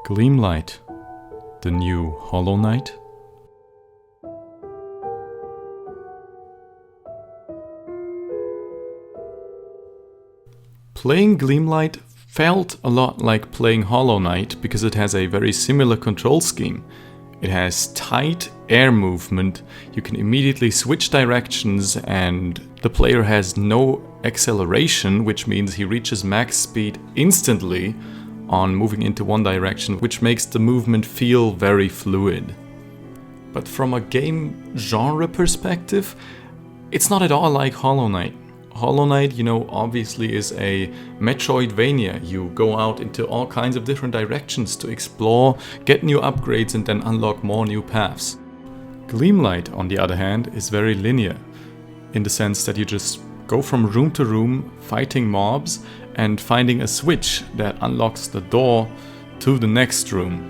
Gleamlight, the new Hollow Knight. Playing Gleamlight felt a lot like playing Hollow Knight because it has a very similar control scheme. It has tight air movement, you can immediately switch directions, and the player has no acceleration, which means he reaches max speed instantly on moving into one direction, which makes the movement feel very fluid. But from a game genre perspective, it's not at all like Hollow Knight. Hollow Knight, obviously is a Metroidvania. You go out into all kinds of different directions to explore, get new upgrades, and then unlock more new paths. Gleamlight, on the other hand, is very linear, in the sense that you just go from room to room, fighting mobs, and finding a switch that unlocks the door to the next room.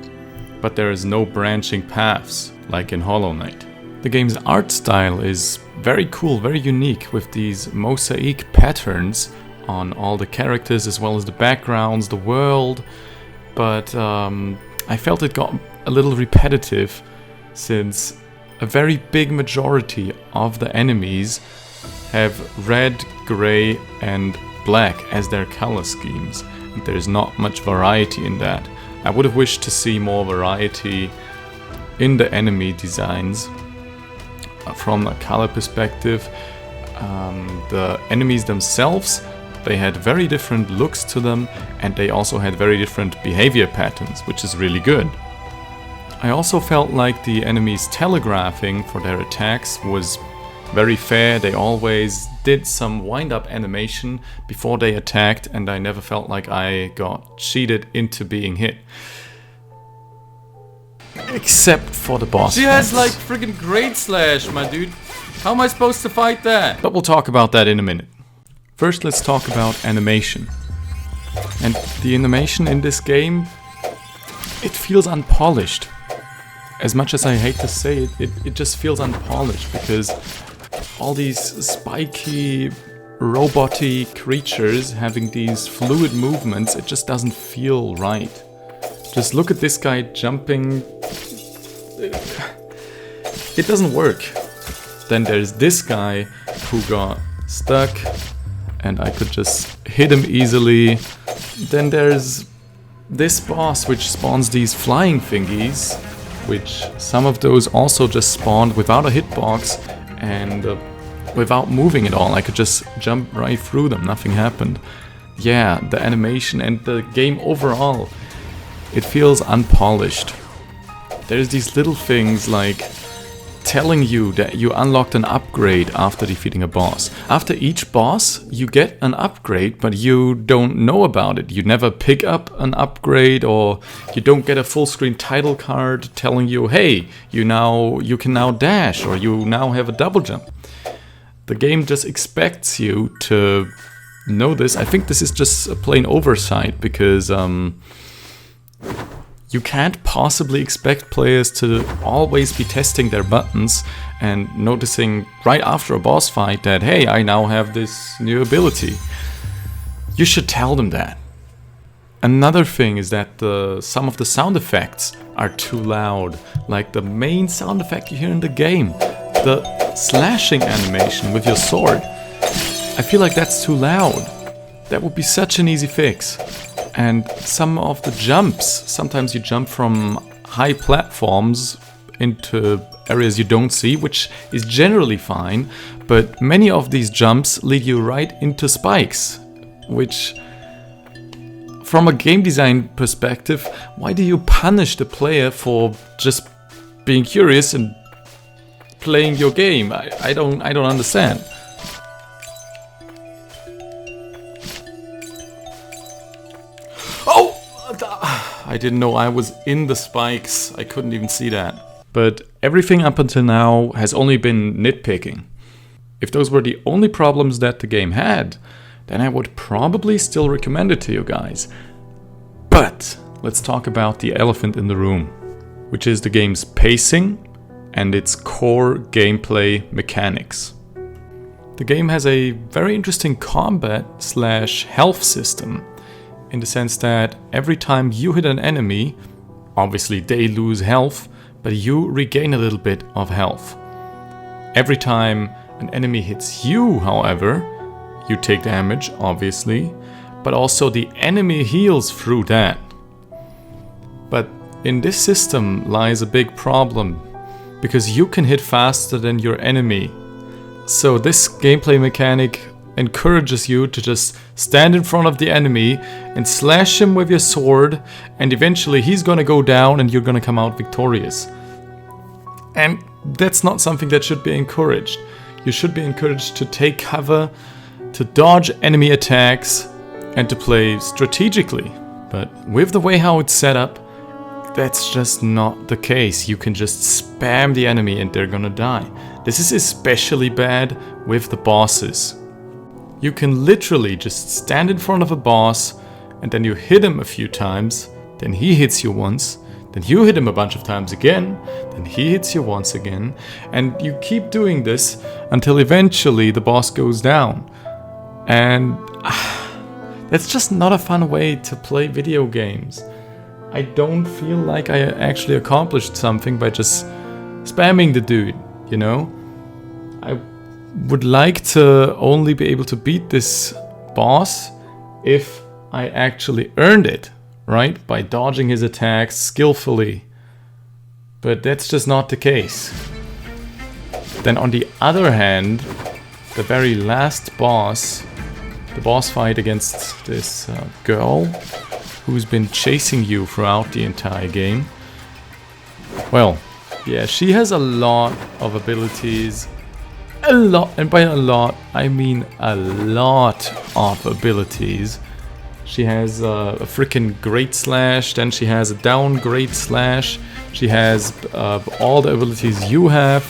But there is no branching paths, like in Hollow Knight. The game's art style is very cool, very unique, with these mosaic patterns on all the characters as well as the backgrounds, the world, but I felt it got a little repetitive since a very big majority of the enemies have red, grey and black as their color schemes, and there's not much variety in that. I would have wished to see more variety in the enemy designs. From a color perspective, the enemies themselves, they had very different looks to them, and they also had very different behavior patterns, which is really good. I also felt like the enemies' telegraphing for their attacks was very fair. They always did some wind-up animation before they attacked, and I never felt like I got cheated into being hit. Except for the boss. She has like friggin' Great Slash, my dude. How am I supposed to fight that? But we'll talk about that in a minute. First, let's talk about animation. And the animation in this game, it feels unpolished. As much as I hate to say it, it just feels unpolished because all these spiky, robot-y creatures having these fluid movements, it just doesn't feel right. Just look at this guy jumping. It doesn't work. Then there's this guy who got stuck and I could just hit him easily. Then there's this boss which spawns these flying thingies, which some of those also just spawned without a hitbox and without moving at all. I could just jump right through them, nothing happened. Yeah, the animation and the game overall, it feels unpolished. There's these little things like telling you that you unlocked an upgrade after defeating a boss. After each boss, you get an upgrade, but you don't know about it. You never pick up an upgrade, or you don't get a full screen title card telling you, hey, you can now dash, or you now have a double jump. The game just expects you to know this. I think this is just a plain oversight because you can't possibly expect players to always be testing their buttons and noticing right after a boss fight that, hey, I now have this new ability. You should tell them that. Another thing is that some of the sound effects are too loud. Like the main sound effect you hear in the game, the slashing animation with your sword. I feel like that's too loud. That would be such an easy fix. And some of the jumps, sometimes you jump from high platforms into areas you don't see, which is generally fine, but many of these jumps lead you right into spikes, which, from a game design perspective, why do you punish the player for just being curious and playing your game? I don't understand. Oh! I didn't know I was in the spikes. I couldn't even see that. But everything up until now has only been nitpicking. If those were the only problems that the game had, then I would probably still recommend it to you guys. But let's talk about the elephant in the room, which is the game's pacing and its core gameplay mechanics. The game has a very interesting combat/health system, in the sense that every time you hit an enemy, Obviously they lose health, but you regain a little bit of health. Every time an enemy hits you, however, you take damage, obviously, but also the enemy heals through that. But in this system lies a big problem, because you can hit faster than your enemy. So this gameplay mechanic encourages you to just stand in front of the enemy and slash him with your sword, and eventually he's gonna go down and you're gonna come out victorious. And that's not something that should be encouraged. You should be encouraged to take cover, to dodge enemy attacks, and to play strategically. But with the way how it's set up, that's just not the case. You can just spam the enemy and they're gonna die. This is especially bad with the bosses. You can literally just stand in front of a boss and then you hit him a few times, then he hits you once, then you hit him a bunch of times again, then he hits you once again, and you keep doing this until eventually the boss goes down. And that's just not a fun way to play video games. I don't feel like I actually accomplished something by just spamming the dude, you know? I would like to only be able to beat this boss if I actually earned it, right? By dodging his attacks skillfully. But that's just not the case. Then on the other hand, the very last boss, the boss fight against this girl who's been chasing you throughout the entire game. Well, yeah, she has a lot of abilities. A lot, and by a lot, I mean a lot of abilities. She has a freaking Great Slash, then she has a down Great Slash, she has all the abilities you have,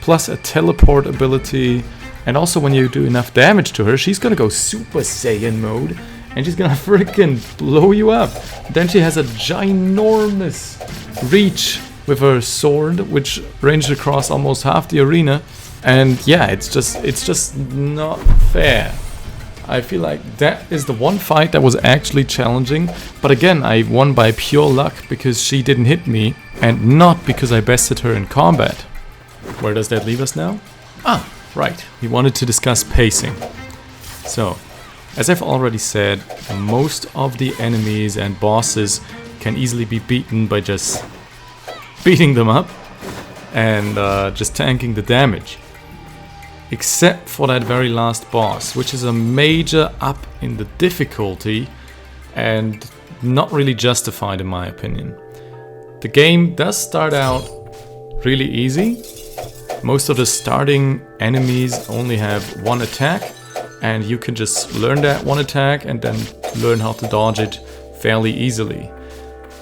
plus a teleport ability, and also when you do enough damage to her, she's gonna go Super Saiyan mode, and she's gonna freaking blow you up. Then she has a ginormous reach with her sword, which ranged across almost half the arena. And yeah, it's just not fair. I feel like that is the one fight that was actually challenging. But again, I won by pure luck because she didn't hit me and not because I bested her in combat. Where does that leave us now? Ah, right. We wanted to discuss pacing. So, as I've already said, most of the enemies and bosses can easily be beaten by just beating them up and just tanking the damage. Except for that very last boss, which is a major up in the difficulty and not really justified in my opinion. The game does start out really easy. Most of the starting enemies only have one attack, and you can just learn that one attack and then learn how to dodge it fairly easily.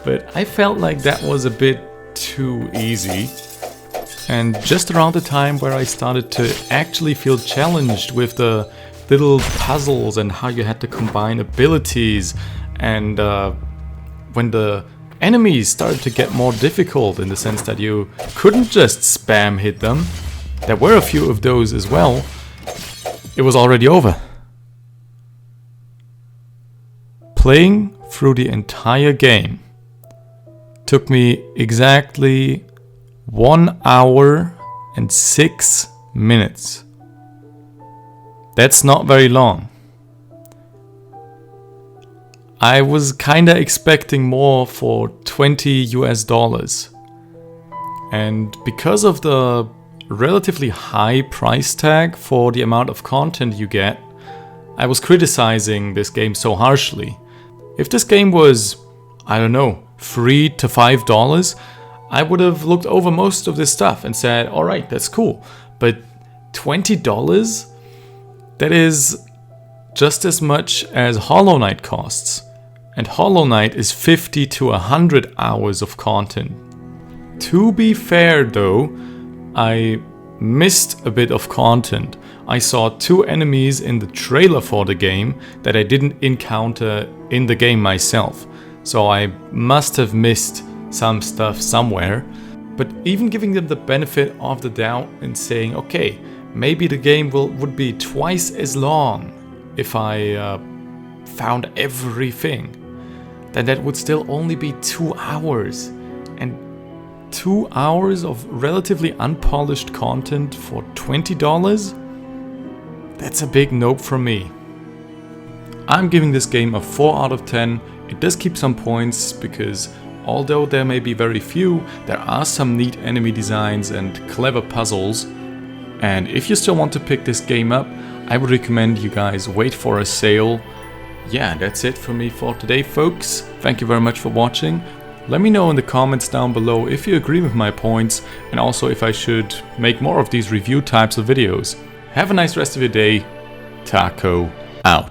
But I felt like that was a bit too easy. And just around the time where I started to actually feel challenged with the little puzzles and how you had to combine abilities, and when the enemies started to get more difficult in the sense that you couldn't just spam hit them, there were a few of those as well, it was already over. Playing through the entire game took me exactly 1 hour and 6 minutes. That's not very long. I was kinda expecting more for $20 US. And because of the relatively high price tag for the amount of content you get, I was criticizing this game so harshly. If this game was, I don't know, $3 to $5, I would have looked over most of this stuff and said, alright, that's cool. But $20? That is just as much as Hollow Knight costs. And Hollow Knight is 50 to 100 hours of content. To be fair though, I missed a bit of content. I saw 2 enemies in the trailer for the game that I didn't encounter in the game myself. So I must have missed some stuff somewhere, but even giving them the benefit of the doubt and saying, okay, maybe the game would be twice as long if I found everything, then that would still only be 2 hours. 2 hours of relatively unpolished content for $20? That's a big nope from me. I'm giving this game a 4 out of 10. It does keep some points because although there may be very few, there are some neat enemy designs and clever puzzles. And if you still want to pick this game up, I would recommend you guys wait for a sale. Yeah, that's it for me for today, folks. Thank you very much for watching. Let me know in the comments down below if you agree with my points and also if I should make more of these review types of videos. Have a nice rest of your day. Taco out.